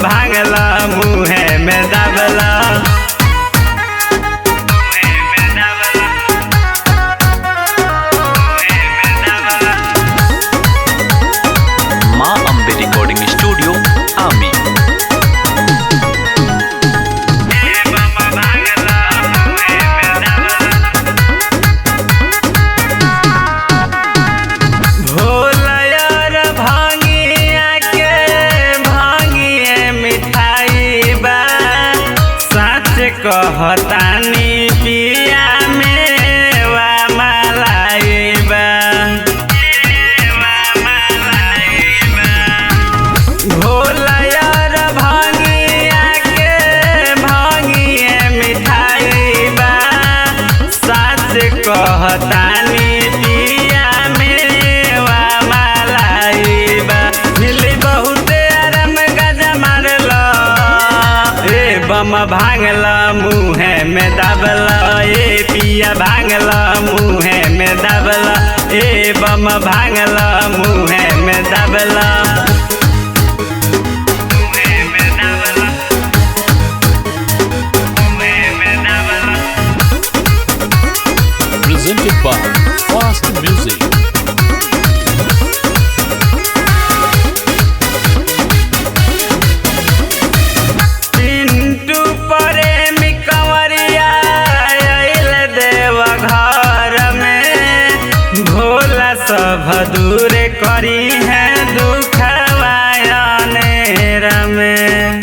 भांगला मुहे में दबला। माँ अम्बे रिकॉर्डिंग स्टूडियो आमी। कहतानी पिया मेवा मलाइबा भोला यार भांगिया के भांगिए मिठाइबा। सच कहतानी पिया मेवा मलाइबा। मिली बहुते आराम गजा मारला ए बम भांगला मुहे में दबला। ए पिया भांगला मुहे में दबला। ए बम भांगला मुहे में दबला। Presented by Fast Music. सब दूर करी है दुखवायनेर में।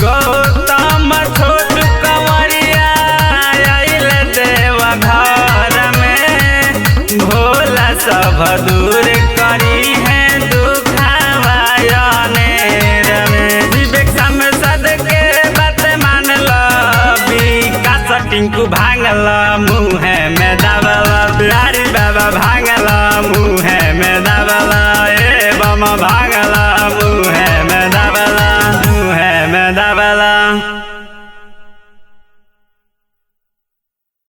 गौतम छोट कंवरिया आइल देव घर में। भोला सब दूर करी है दुखवायनेर में। विवेक समसद के बात मान लो विकास टिंकू भांगला मुँह